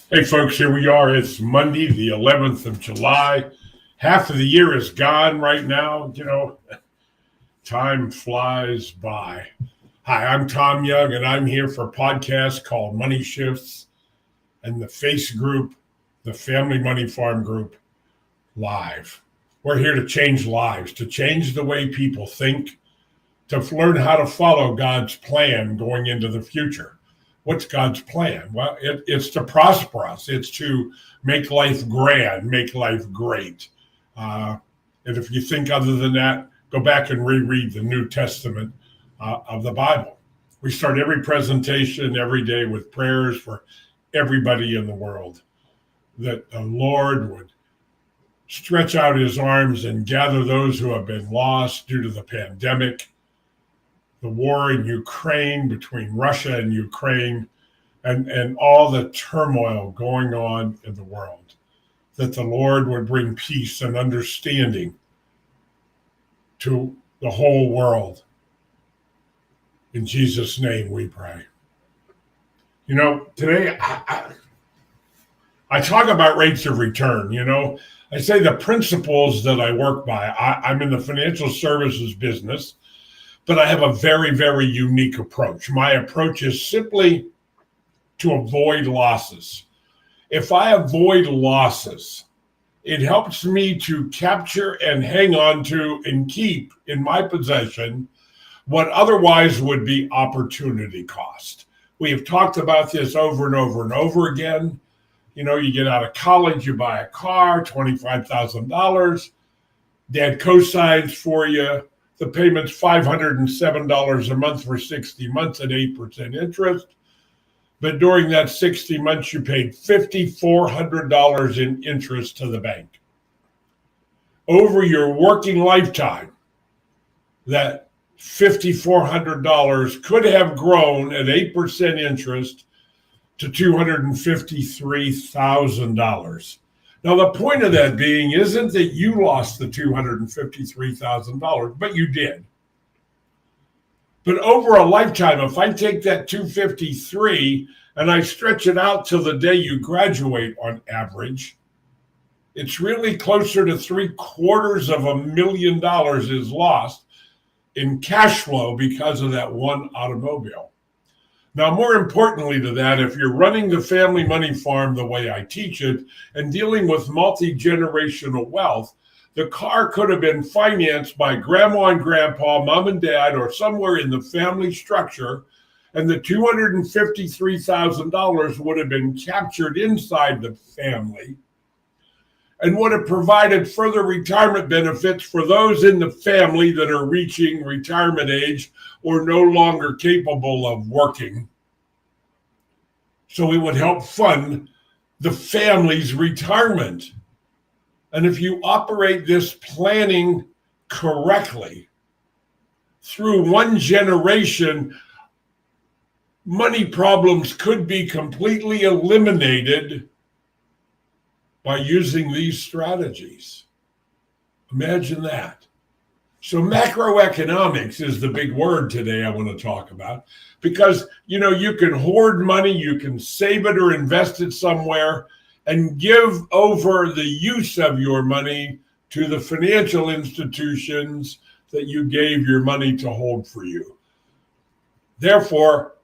Hey, folks, here we are. It's Monday, the 11th of July. Half of the year is gone right now. Time flies by. Hi, I'm Tom Young, and I'm here for a podcast called Money Shifts and the FACE Group, the Family Money Farm Group, live. We're here to change lives, to change the way people think, to learn how to follow God's plan going into the future. What's God's plan? Well, it's to prosper us. It's to make life grand, make life great. And if you think other than that, go back and reread the New Testament of the Bible. We start every presentation every day with prayers for everybody in the world, that the Lord would stretch out his arms and gather those who have been lost due to the pandemic, the war in Ukraine, between Russia and Ukraine, and all the turmoil going on in the world, that the Lord would bring peace and understanding to the whole world. In Jesus' name we pray. Today I talk about rates of return. I say the principles that I work by. I'm in the financial services business, but I have a very, very unique approach. My approach is simply to avoid losses. If I avoid losses, it helps me to capture and hang on to and keep in my possession what otherwise would be opportunity cost. We have talked about this over and over and over again. You get out of college, you buy a car, $25,000. Dad co-signs for you. The payment's $507 a month for 60 months at 8% interest. But during that 60 months, you paid $5,400 in interest to the bank. Over your working lifetime, that $5,400 could have grown at 8% interest to $253,000. Now, the point of that being isn't that you lost the $253,000, but you did. But over a lifetime, if I take that $253 and I stretch it out till the day you graduate on average, it's really closer to $750,000 is lost in cash flow because of that one automobile. Now, more importantly to that, if you're running the family money farm the way I teach it and dealing with multi-generational wealth, the car could have been financed by grandma and grandpa, mom and dad, or somewhere in the family structure, and the $253,000 would have been captured inside the family and would have provided further retirement benefits for those in the family that are reaching retirement age or no longer capable of working. So it would help fund the family's retirement. And if you operate this planning correctly, through one generation, money problems could be completely eliminated by using these strategies. Imagine that. So macroeconomics is the big word today I want to talk about, because you can hoard money, you can save it or invest it somewhere, and give over the use of your money to the financial institutions that you gave your money to hold for you. Therefore,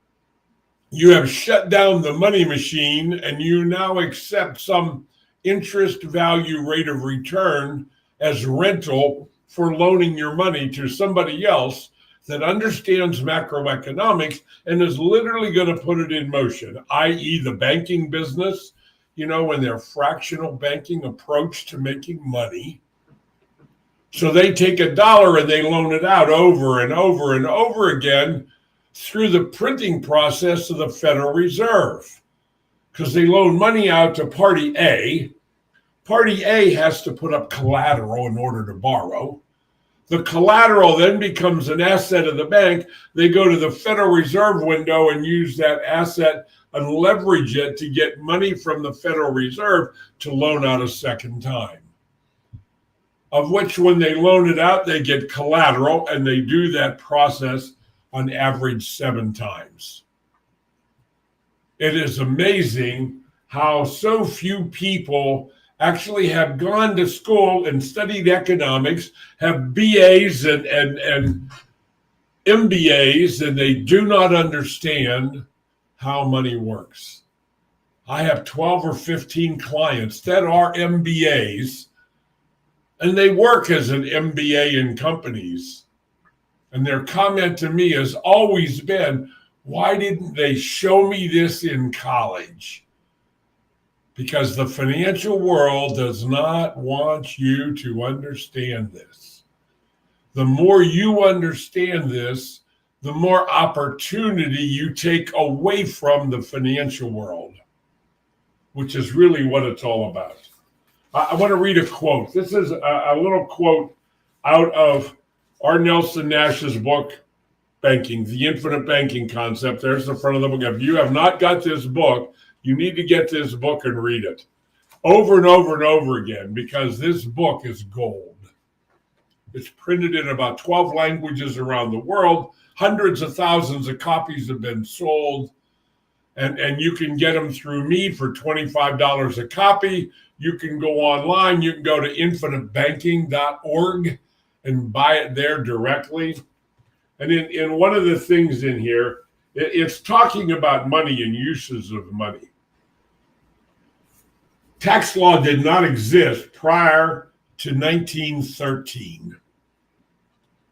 you have shut down the money machine and you now accept some interest value rate of return as rental for loaning your money to somebody else that understands macroeconomics and is literally going to put it in motion, i.e. the banking business, in their fractional banking approach to making money. So they take $1 and they loan it out over and over and over again through the printing process of the Federal Reserve, because they loan money out to party A. Party A has to put up collateral in order to borrow. The collateral then becomes an asset of the bank. They go to the Federal Reserve window and use that asset and leverage it to get money from the Federal Reserve to loan out a second time. Of which, when they loan it out, they get collateral, and they do that process on average 7 times. It is amazing how so few people actually have gone to school and studied economics, have BAs and MBAs, and they do not understand how money works. I have 12 or 15 clients that are MBAs, and they work as an MBA in companies. And their comment to me has always been, why didn't they show me this in college? Because the financial world does not want you to understand this. The more you understand this, the more opportunity you take away from the financial world, which is really what it's all about. I want to read a quote. This is a little quote out of R. Nelson Nash's book, Banking, The Infinite Banking Concept. There's the front of the book. If you have not got this book, you need to get this book and read it over and over and over again, because this book is gold. It's printed in about 12 languages around the world. Hundreds of thousands of copies have been sold, and you can get them through me for $25 a copy. You can go online. You can go to infinitebanking.org and buy it there directly. And in one of the things in here, it's talking about money and uses of money. Tax law did not exist prior to 1913.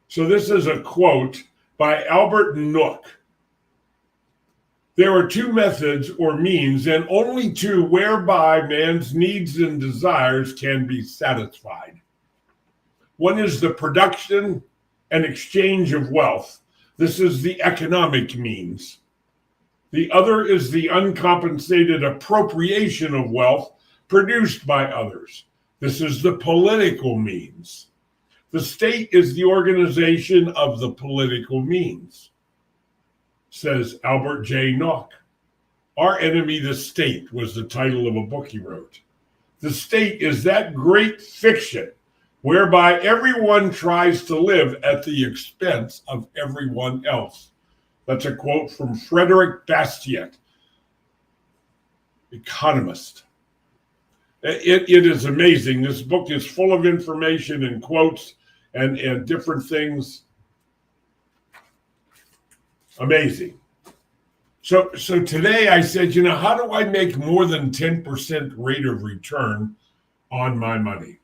So this is a quote by Albert Nook. There are two methods or means, and only two, whereby man's needs and desires can be satisfied. One is the production and exchange of wealth. This is the economic means. The other is the uncompensated appropriation of wealth produced by others. This is the political means. The state is the organization of the political means, says Albert J. Nook. Our Enemy, the State, was the title of a book he wrote. The state is that great fiction whereby everyone tries to live at the expense of everyone else. That's a quote from Frederick Bastiat, economist. It is amazing. This book is full of information and quotes and different things. Amazing. So today I said, how do I make more than 10% rate of return on my money?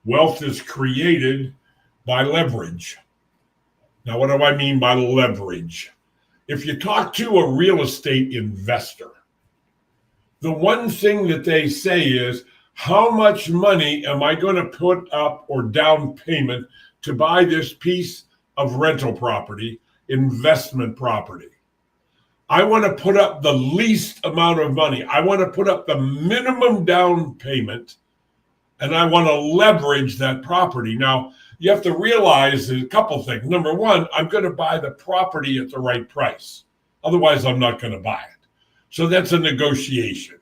Wealth is created by leverage. Now, what do I mean by leverage? If you talk to a real estate investor, the one thing that they say is, how much money am I going to put up or down payment to buy this piece of rental property, investment property? I want to put up the least amount of money. I want to put up the minimum down payment, and I want to leverage that property. Now, you have to realize a couple things. Number one, I'm going to buy the property at the right price. Otherwise, I'm not going to buy it. So that's a negotiation.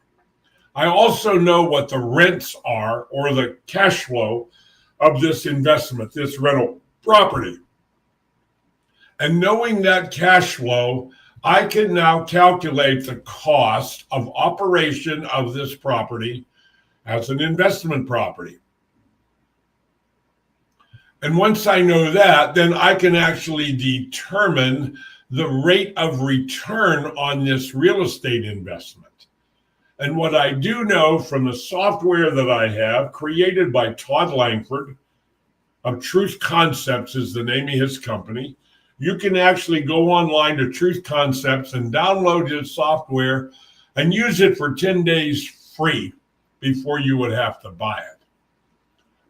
I also know what the rents are, or the cash flow of this investment, this rental property. And knowing that cash flow, I can now calculate the cost of operation of this property as an investment property. And once I know that, then I can actually determine the rate of return on this real estate investment. And what I do know from the software that I have, created by Todd Langford of Truth Concepts is the name of his company. You can actually go online to Truth Concepts and download his software and use it for 10 days free before you would have to buy it.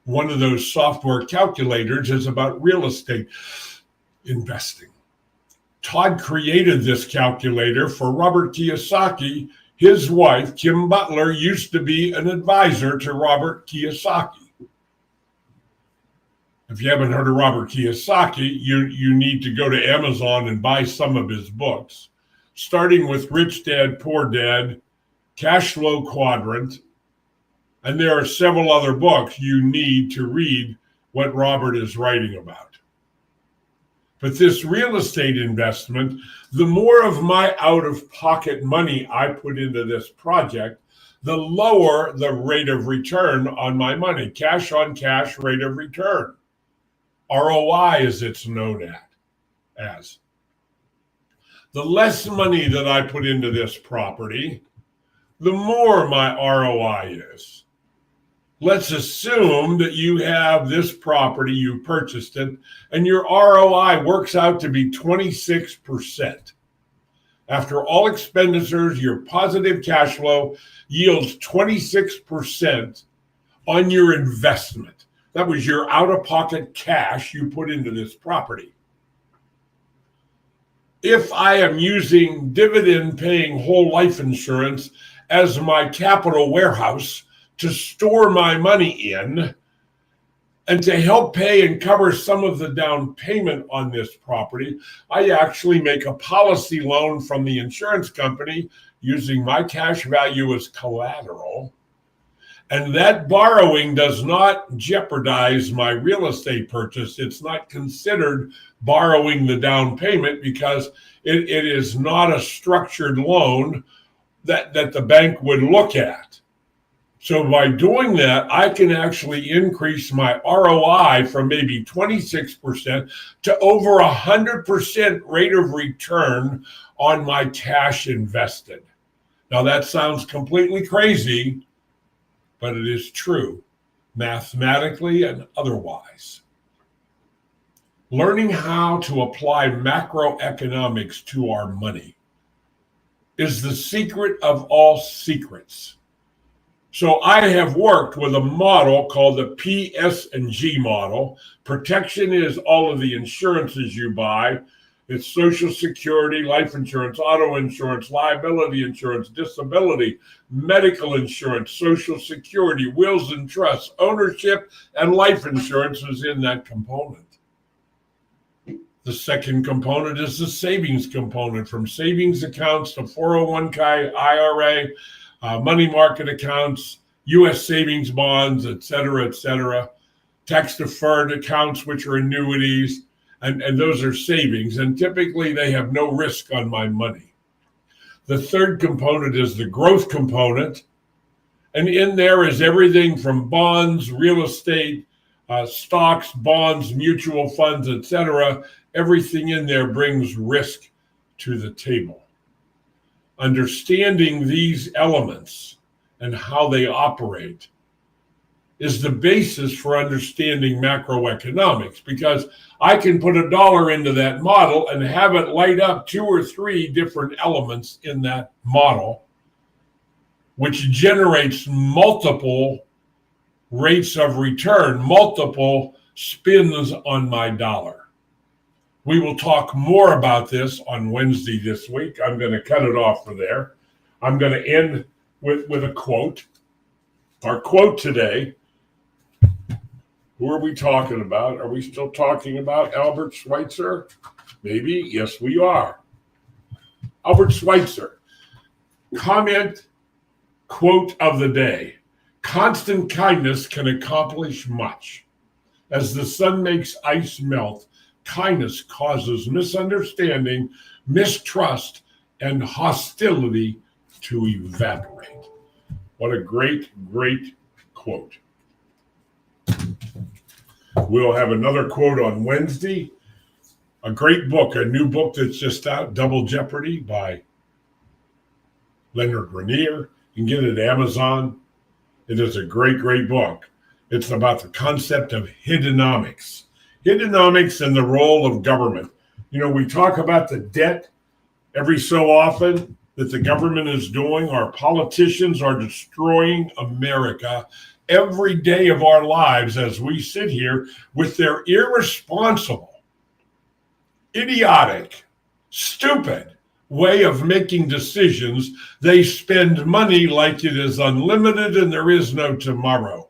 One of those software calculators is about real estate investing. Todd created this calculator for Robert Kiyosaki. His wife, Kim Butler, used to be an advisor to Robert Kiyosaki. If you haven't heard of Robert Kiyosaki, you need to go to Amazon and buy some of his books, starting with Rich Dad, Poor Dad, Cash Flow Quadrant, and there are several other books you need to read what Robert is writing about. But this real estate investment, the more of my out-of-pocket money I put into this project, the lower the rate of return on my money, cash on cash rate of return, ROI as it's known as. The less money that I put into this property, the more my ROI is. Let's assume that you have this property, you purchased it, and your ROI works out to be 26%. After all expenditures, your positive cash flow yields 26% on your investment. That was your out-of-pocket cash you put into this property. If I am using dividend-paying whole life insurance as my capital warehouse to store my money in and to help pay and cover some of the down payment on this property, I actually make a policy loan from the insurance company using my cash value as collateral. And that borrowing does not jeopardize my real estate purchase. It's not considered borrowing the down payment because it is not a structured loan that the bank would look at. So by doing that, I can actually increase my ROI from maybe 26% to over 100% rate of return on my cash invested. Now that sounds completely crazy, but it is true, mathematically and otherwise. Learning how to apply macroeconomics to our money is the secret of all secrets. So I have worked with a model called the PSNG model. Protection is all of the insurances you buy. It's Social Security, life insurance, auto insurance, liability insurance, disability, medical insurance, Social Security, wills and trusts, ownership, and life insurance is in that component. The second component is the savings component, from savings accounts to 401k, IRA, money market accounts, U.S. savings bonds, et cetera, tax-deferred accounts, which are annuities, and those are savings, and typically they have no risk on my money. The third component is the growth component, and in there is everything from bonds, real estate, stocks, bonds, mutual funds, et cetera. Everything in there brings risk to the table. Understanding these elements and how they operate is the basis for understanding macroeconomics, because I can put $1 into that model and have it light up 2 or 3 different elements in that model, which generates multiple rates of return, multiple spins on my dollar. We will talk more about this on Wednesday this week. I'm going to cut it off for there. I'm going to end with a quote. Our quote today, who are we talking about? Are we still talking about Albert Schweitzer? Maybe. Yes, we are. Albert Schweitzer. Comment, quote of the day. Constant kindness can accomplish much. As the sun makes ice melt, kindness causes misunderstanding, mistrust, and hostility to evaporate. What a great, great quote. We'll have another quote on Wednesday. A great book, a new book that's just out, Double Jeopardy by Leonard Rainier. You can get it at Amazon. It is a great, great book. It's about the concept of hiddenomics. Hiddenomics and the role of government. You know, we talk about the debt every so often that the government is doing. Our politicians are destroying America every day of our lives as we sit here with their irresponsible, idiotic, stupid way of making decisions. They spend money like it is unlimited and there is no tomorrow.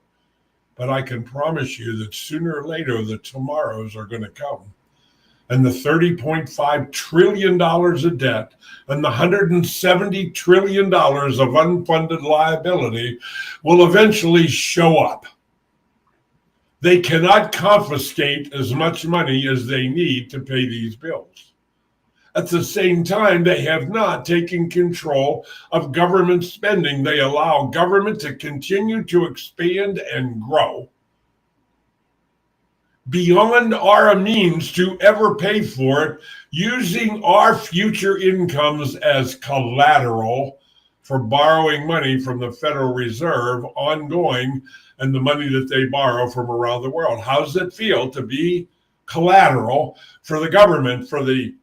But I can promise you that sooner or later, the tomorrows are going to come. And the $30.5 trillion of debt and the $170 trillion of unfunded liability will eventually show up. they cannot confiscate as much money as they need to pay these bills. At the same time, they have not taken control of government spending. They allow government to continue to expand and grow beyond our means to ever pay for it, using our future incomes as collateral for borrowing money from the Federal Reserve ongoing and the money that they borrow from around the world. How does it feel to be collateral for the government, for the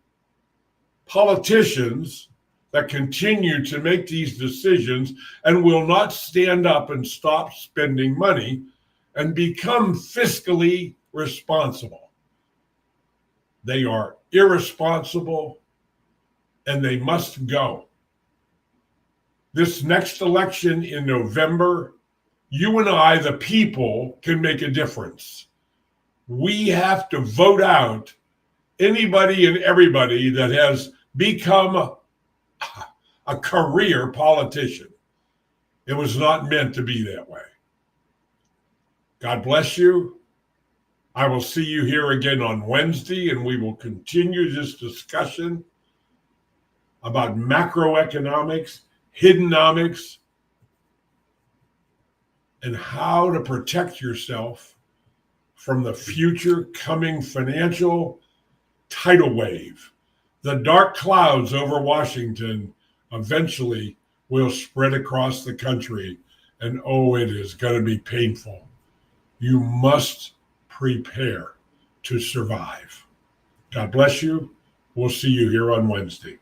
politicians that continue to make these decisions and will not stand up and stop spending money and become fiscally responsible? They are irresponsible and they must go. This next election in November, you and I, the people, can make a difference. We have to vote out anybody and everybody that has become a career politician. It was not meant to be that way. God bless you. I will see you here again on Wednesday, and we will continue this discussion about macroeconomics, hiddenomics, and how to protect yourself from the future coming financial tidal wave. The dark clouds over Washington eventually will spread across the country, and oh, it is going to be painful. You must prepare to survive. God bless you. We'll see you here on Wednesday.